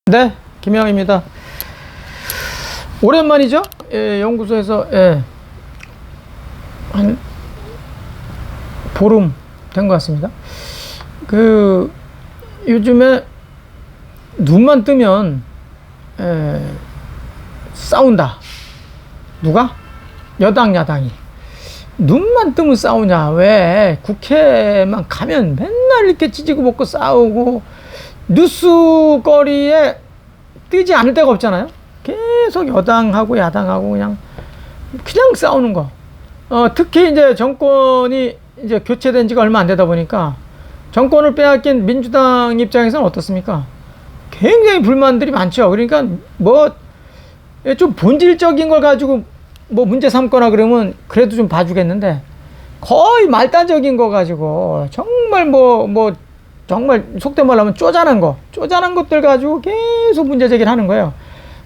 네, 김영입니다. 오랜만이죠? 예, 연구소에서 한 보름 된 것 같습니다. 요즘에 눈만 뜨면 싸운다. 누가? 여당, 야당이. 눈만 뜨면 싸우냐? 왜? 국회만 가면 맨날 이렇게 찢고 먹고 싸우고 뉴스거리에 뜨지 않을 데가 없잖아요. 계속 여당하고 야당하고 그냥 싸우는 거. 특히 이제 정권이 이제 교체된 지가 얼마 안 되다 보니까 정권을 빼앗긴 민주당 입장에서는 어떻습니까? 굉장히 불만들이 많죠. 그러니까 뭐 좀 본질적인 걸 가지고 뭐 문제 삼거나 그러면 그래도 좀 봐주겠는데 거의 말단적인 거 가지고 정말 정말 속된 말로 하면 쪼잔한 것들 가지고 계속 문제 제기를 하는 거예요.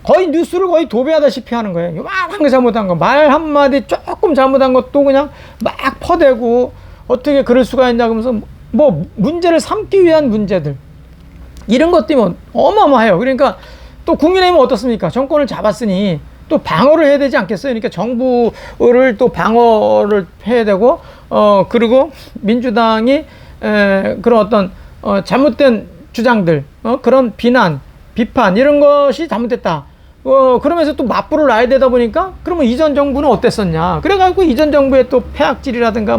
거의 뉴스를 거의 도배하다시피 하는 거예요. 요만한 거 잘못한 거, 말 한마디 조금 잘못한 것도 그냥 막 퍼대고 어떻게 그럴 수가 있냐 그러면서 뭐 문제를 삼기 위한 문제들. 이런 것들이 어마어마해요. 그러니까 또 국민의힘은 어떻습니까? 정권을 잡았으니 또 방어를 해야 되지 않겠어요? 그러니까 정부를 또 방어를 해야 되고, 그리고 민주당이 그런 어떤 잘못된 주장들, 그런 비판 이런 것이 잘못됐다. 그러면서 또 맞불을 놔야 되다 보니까 그러면 이전 정부는 어땠었냐? 그래가지고 이전 정부의 또 폐악질이라든가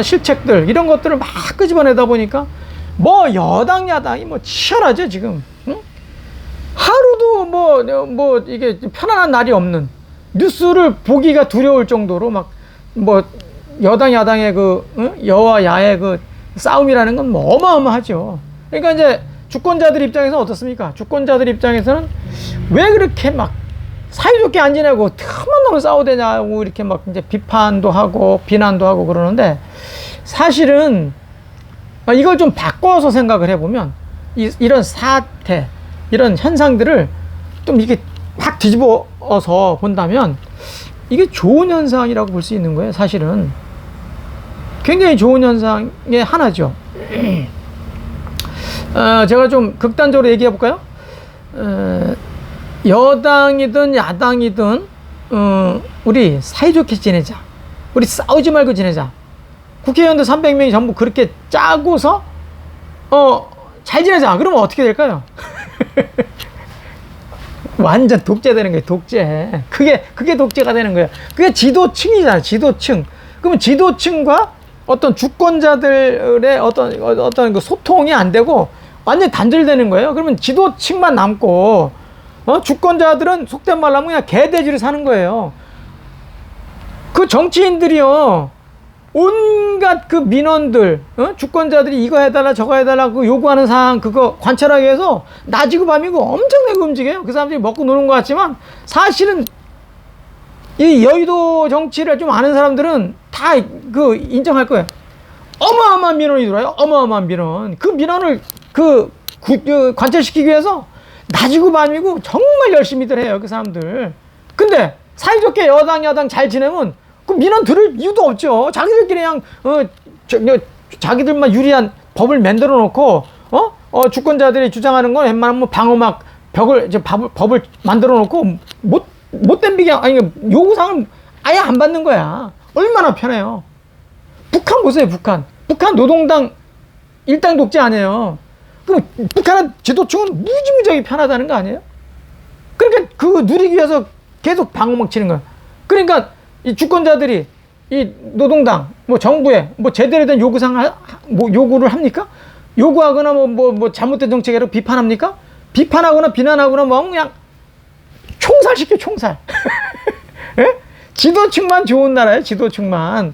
실책들 이런 것들을 막 끄집어내다 보니까 여당 야당이 치열하죠 지금. 응? 하루도 이게 편안한 날이 없는 뉴스를 보기가 두려울 정도로 여당 야당의 여와 야의 싸움이라는 건 어마어마하죠. 그러니까 이제 주권자들 입장에서는 어떻습니까? 주권자들 입장에서는 왜 그렇게 사이좋게 안 지내고 틈만 나면 싸우되냐고 이렇게 이제 비판도 하고 비난도 하고 그러는데, 사실은 이걸 좀 바꿔서 생각을 해보면 이런 사태, 이런 현상들을 좀 이렇게 확 뒤집어서 본다면 이게 좋은 현상이라고 볼 수 있는 거예요. 사실은 굉장히 좋은 현상의 하나죠. 제가 좀 극단적으로 얘기해 볼까요? 여당이든 야당이든 우리 사이좋게 지내자. 우리 싸우지 말고 지내자. 국회의원들 300명이 전부 그렇게 짜고서 잘 지내자. 그러면 어떻게 될까요? 완전 독재되는 거예요. 독재. 그게 독재가 되는 거예요. 그게 지도층이잖아요. 지도층. 그러면 지도층과 어떤 주권자들의 어떤 소통이 안 되고 완전히 단절되는 거예요. 그러면 지도층만 남고 주권자들은 속된 말로 하면 그냥 개돼지를 사는 거예요. 그 정치인들이요, 온갖 민원들, 주권자들이 이거 해달라 저거 해달라 요구하는 사항 그거 관찰하기 위해서 낮이고 밤이고 엄청나게 움직여요. 그 사람들이 먹고 노는 것 같지만 사실은 이 여의도 정치를 좀 아는 사람들은 다 인정할 거예요. 어마어마한 민원이 들어와요. 어마어마한 민원. 그 민원을 관찰시키기 위해서 낮이고 밤이고 정말 열심히들 해요. 그 사람들. 근데 사이좋게 여당 야당 잘 지내면 그 민원 들을 이유도 없죠. 자기들끼리 그냥 자기들만 유리한 법을 만들어 놓고 주권자들이 주장하는 건 웬만하면 방어막 법을 만들어 놓고 못된 요구사항을 아예 안 받는 거야. 얼마나 편해요. 북한 보세요. 북한 노동당 일당 독재 아니에요. 그럼 북한의 지도층은 무지무지하게 편하다는 거 아니에요? 그러니까 누리기 위해서 계속 방어막 치는 거야. 그러니까 이 주권자들이 이 노동당 정부에 제대로 된 요구사항 요구를 합니까? 요구하거나 잘못된 정책이라고 비판합니까? 비판하거나 비난하거나 그냥 총살시켜 총살. 예? 지도층만 좋은 나라예요. 지도층만.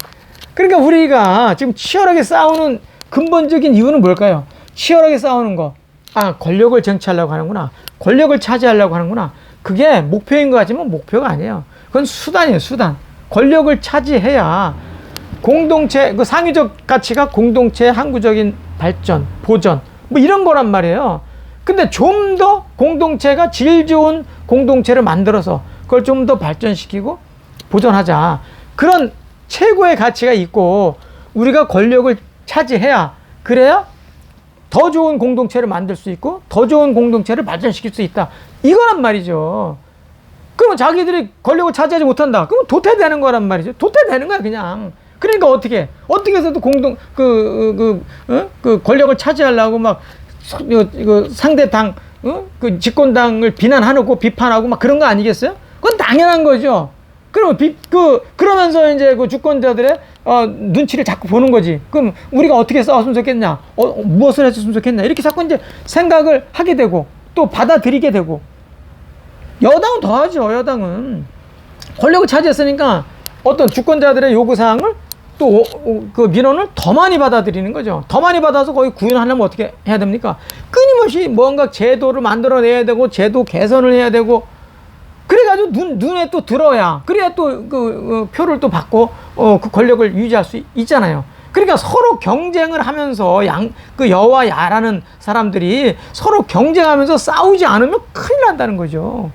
그러니까 우리가 지금 치열하게 싸우는 근본적인 이유는 뭘까요? 치열하게 싸우는 거. 권력을 쟁취하려고 하는구나. 권력을 차지하려고 하는구나. 그게 목표인 것 같지만 목표가 아니에요. 그건 수단이에요. 수단. 권력을 차지해야 공동체, 상위적 가치가 공동체의 항구적인 발전, 보전, 이런 거란 말이에요. 근데 좀 더 공동체가 질 좋은 공동체를 만들어서 그걸 좀 더 발전시키고 보존하자. 그런 최고의 가치가 있고 우리가 권력을 차지해야, 그래야 더 좋은 공동체를 만들 수 있고 더 좋은 공동체를 발전시킬 수 있다. 이거란 말이죠. 그러면 자기들이 권력을 차지하지 못한다. 그러면 도태되는 거란 말이죠. 도태되는 거야 그냥. 그러니까 어떻게 해서도 그 권력을 차지하려고 막 상대 당, 그 집권당을 비판하고 막 그런 거 아니겠어요? 그건 당연한 거죠. 그러면서 이제 그 주권자들의 눈치를 자꾸 보는 거지. 그럼 우리가 어떻게 싸웠으면 좋겠냐? 무엇을 했으면 좋겠냐? 이렇게 자꾸 이제 생각을 하게 되고 또 받아들이게 되고. 여당은 더 하죠. 여당은 권력을 차지했으니까 어떤 주권자들의 요구사항을 또 그 민원을 더 많이 받아들이는 거죠. 더 많이 받아서 거기 구현하려면 어떻게 해야 됩니까? 끊임없이 뭔가 제도를 만들어내야 되고 제도 개선을 해야 되고 그래가지고 눈에 또 들어야 그래야 또 표를 또 받고 그 권력을 유지할 수 있잖아요. 그러니까 서로 경쟁을 하면서 그 여와 야라는 사람들이 서로 경쟁하면서 싸우지 않으면 큰일 난다는 거죠.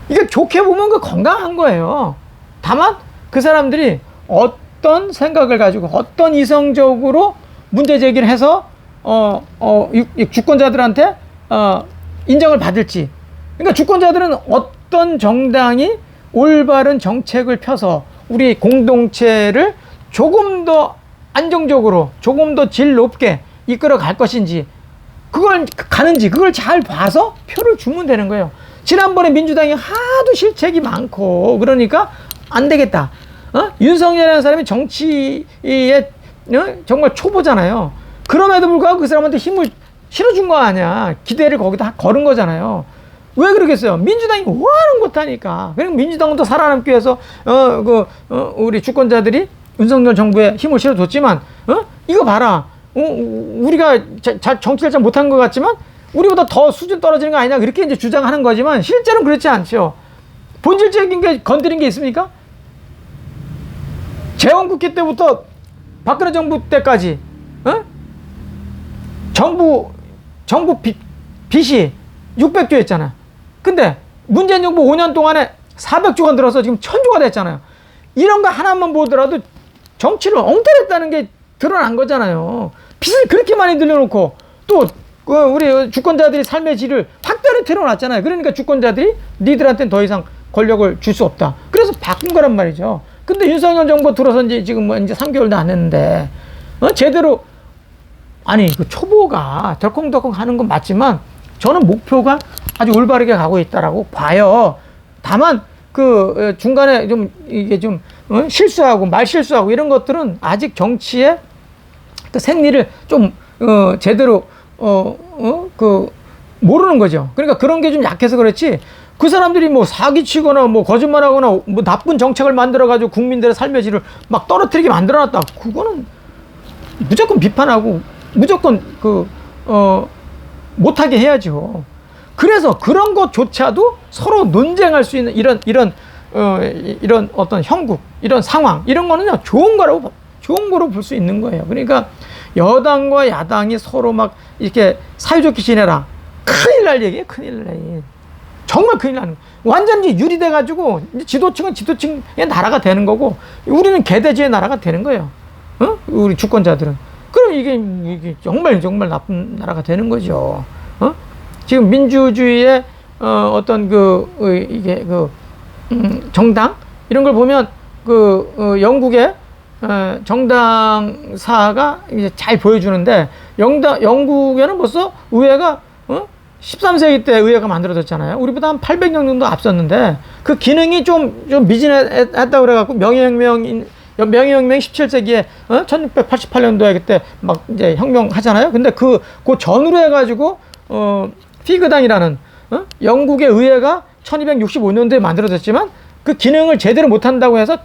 이게 좋게 보면 그 건강한 거예요. 다만 그 사람들이 어떤 생각을 가지고 어떤 이성적으로 문제 제기를 해서 주권자들한테 인정을 받을지. 그러니까 주권자들은 어떤 정당이 올바른 정책을 펴서 우리 공동체를 조금 더 안정적으로 조금 더 질 높게 이끌어 갈 것인지 그걸 잘 봐서 표를 주면 되는 거예요. 지난번에 민주당이 하도 실책이 많고 그러니까 안 되겠다. 윤석열이라는 사람이 정치에 정말 초보잖아요. 그럼에도 불구하고 그 사람한테 힘을 실어준 거 아니야. 기대를 거기다 걸은 거잖아요. 왜 그러겠어요? 민주당이 뭐하는 못하니까. 그리고 민주당은 또 살아남기 위해서 우리 주권자들이 윤석열 정부에 힘을 실어줬지만 이거 봐라. 우리가 정치를 잘 못한 것 같지만 우리보다 더 수준 떨어지는 거 아니냐 그렇게 이제 주장하는 거지만 실제로는 그렇지 않죠. 본질적인 게 건드린 게 있습니까? 재헌국회 때부터 박근혜 정부 때까지 정부 빚이 600조였잖아. 근데 문재인 정부 5년 동안에 400조가 늘어서 지금 1000조가 됐잖아요. 이런 거 하나만 보더라도 정치를 엉터리했다는 게 드러난 거잖아요. 빚을 그렇게 많이 늘려놓고 또 우리 주권자들이 삶의 질을 확 떨어뜨려놨잖아요. 그러니까 주권자들이 니들한테는 더 이상 권력을 줄 수 없다. 그래서 바꾼 거란 말이죠. 근데 윤석열 정부 들어서 지금 이제 3개월도 안 했는데 제대로 그 초보가 덜컹덜컹 하는 건 맞지만 저는 목표가 아주 올바르게 가고 있다라고 봐요. 다만 그 중간에 이게 실수하고 말 실수하고 이런 것들은 아직 정치의 그 생리를 좀 제대로 모르는 거죠. 그러니까 그런 게 좀 약해서 그렇지. 그 사람들이 뭐 사기치거나 뭐 거짓말하거나 뭐 나쁜 정책을 만들어가지고 국민들의 삶의 질을 막 떨어뜨리게 만들어놨다. 그거는 무조건 비판하고 무조건 못하게 해야죠. 그래서 그런 것조차도 서로 논쟁할 수 있는 이런 어떤 형국, 이런 상황, 이런 거는요, 좋은 거로 볼 수 있는 거예요. 그러니까 여당과 야당이 서로 막 이렇게 사이좋게 지내라. 큰일 날 얘기예요, 큰일 날 얘기. 정말 큰일 나는 거예요. 완전히 유리돼가지고 지도층은 지도층의 나라가 되는 거고 우리는 개돼지의 나라가 되는 거예요. 우리 주권자들은. 그럼 이게 정말 나쁜 나라가 되는 거죠. 지금 민주주의의 어떤 정당 이런 걸 보면 영국의 정당사가 이제 잘 보여주는데 영국에는 벌써 의회가 13세기 때 의회가 만들어졌잖아요. 우리보다 한 800년 정도 앞섰는데 그 기능이 좀 미진했다고 그래갖고 명예혁명이 17세기에 1688년도에 그때 막 이제 혁명하잖아요. 근데 그 전후로 해가지고 피그당이라는 영국의 의회가 1265년도에 만들어졌지만 그 기능을 제대로 못한다고 해서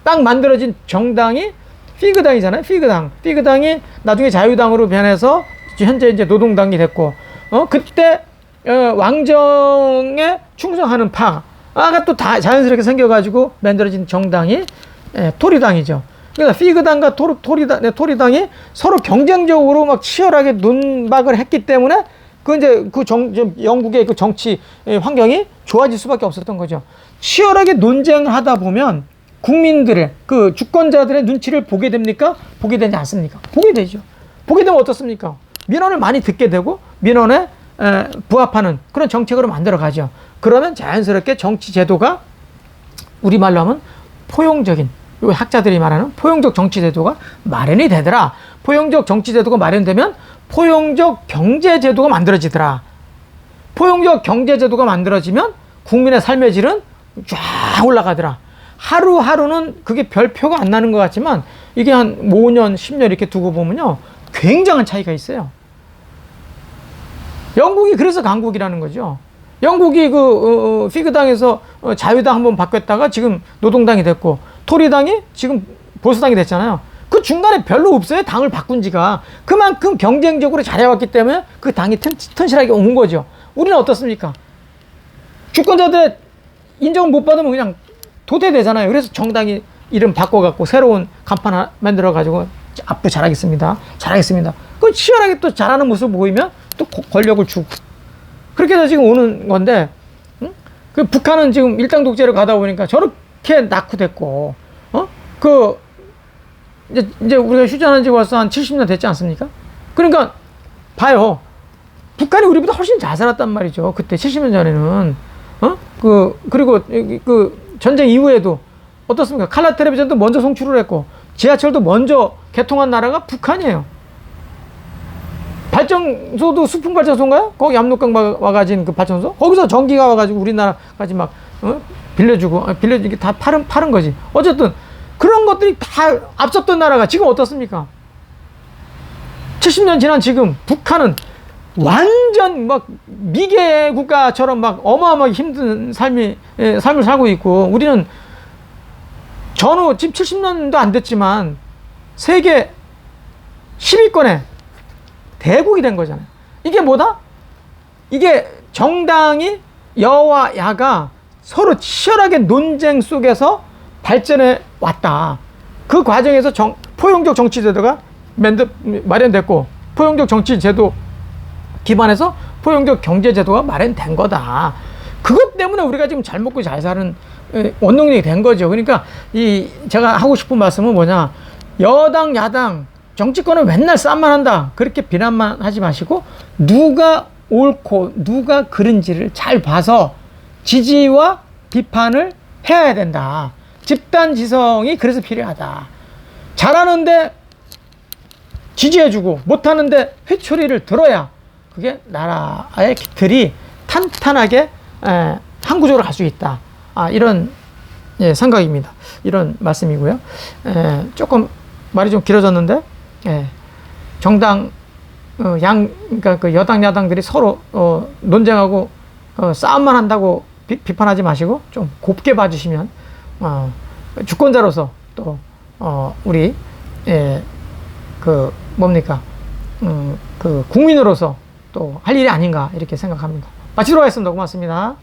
딱 만들어진 정당이 피그당이잖아요. 피그당이 나중에 자유당으로 변해서 현재 이제 노동당이 됐고 그때 왕정에 충성하는 파가 또 다 자연스럽게 생겨가지고 만들어진 정당이 토리당이죠. 그러니까 피그당과 토리당이 서로 경쟁적으로 막 치열하게 논박을 했기 때문에 영국의 그 정치 환경이 좋아질 수밖에 없었던 거죠. 치열하게 논쟁을 하다 보면 국민들의 그 주권자들의 눈치를 보게 됩니까? 보게 되지 않습니까? 보게 되죠. 보게 되면 어떻습니까? 민원을 많이 듣게 되고 민원에 부합하는 그런 정책으로 만들어 가죠. 그러면 자연스럽게 정치 제도가 우리말로 하면 포용적인, 요 학자들이 말하는 포용적 정치 제도가 마련이 되더라. 포용적 정치 제도가 마련되면 포용적 경제 제도가 만들어지더라. 포용적 경제 제도가 만들어지면 국민의 삶의 질은 쫙 올라가더라. 하루하루는 그게 별표가 안 나는 것 같지만 이게 한 5년, 10년 이렇게 두고 보면요. 굉장한 차이가 있어요. 영국이 그래서 강국이라는 거죠. 영국이 피그당에서 자유당 한번 바뀌었다가 지금 노동당이 됐고, 토리당이 지금 보수당이 됐잖아요. 그 중간에 별로 없어요. 당을 바꾼 지가. 그만큼 경쟁적으로 잘해왔기 때문에 그 당이 튼실하게 온 거죠. 우리는 어떻습니까? 주권자들의 인정을 못 받으면 그냥 도태되잖아요. 그래서 정당이 이름 바꿔갖고 새로운 간판 하나 만들어가지고 앞으로 잘하겠습니다. 잘하겠습니다. 그 치열하게 또 잘하는 모습 보이면 또 권력을 주고. 그렇게 해서 지금 오는 건데, 응? 그 북한은 지금 일당 독재로 가다 보니까 저렇게 낙후됐고, 이제 우리가 휴전한 지 벌써 한 70년 됐지 않습니까? 그러니까, 봐요. 북한이 우리보다 훨씬 잘 살았단 말이죠. 그때 70년 전에는. 그리고 전쟁 이후에도 어떻습니까? 칼라 텔레비전도 먼저 송출을 했고, 지하철도 먼저 개통한 나라가 북한이에요. 발전소도 수풍 발전소인가요? 거기 압록강 와가진 그 발전소? 거기서 전기가 와가지고 우리나라까지 막, 빌려주고, 빌려주기 다 파는 거지. 어쨌든, 그런 것들이 다 앞섰던 나라가 지금 어떻습니까? 70년 지난 지금 북한은 완전 막 미개 국가처럼 막 어마어마하게 힘든 삶을 살고 있고, 우리는 전후 지금 70년도 안 됐지만 세계 10위권에 대국이 된 거잖아요. 이게 뭐다? 이게 정당이 여와 야가 서로 치열하게 논쟁 속에서 발전해 왔다. 그 과정에서 포용적 정치 제도가 마련됐고, 포용적 정치 제도 기반에서 포용적 경제 제도가 마련된 거다. 그것 때문에 우리가 지금 잘 먹고 잘 사는 원동력이 된 거죠. 그러니까 제가 하고 싶은 말씀은 뭐냐? 여당, 야당, 정치권은 맨날 싸움만 한다. 그렇게 비난만 하지 마시고, 누가 옳고 누가 그른지를 잘 봐서 지지와 비판을 해야 된다. 집단 지성이 그래서 필요하다. 잘하는데 지지해주고 못하는데 회초리를 들어야 그게 나라의 길이 탄탄하게 한 구조로 갈 수 있다. 이런 생각입니다. 이런 말씀이고요. 조금 말이 좀 길어졌는데, 정당 그러니까 그 여당 야당들이 서로 논쟁하고 싸움만 한다고 비판하지 마시고 좀 곱게 봐주시면 주권자로서 또 우리 뭡니까 그 국민으로서 또 할 일이 아닌가 이렇게 생각합니다. 마치도록 하겠습니다. 고맙습니다.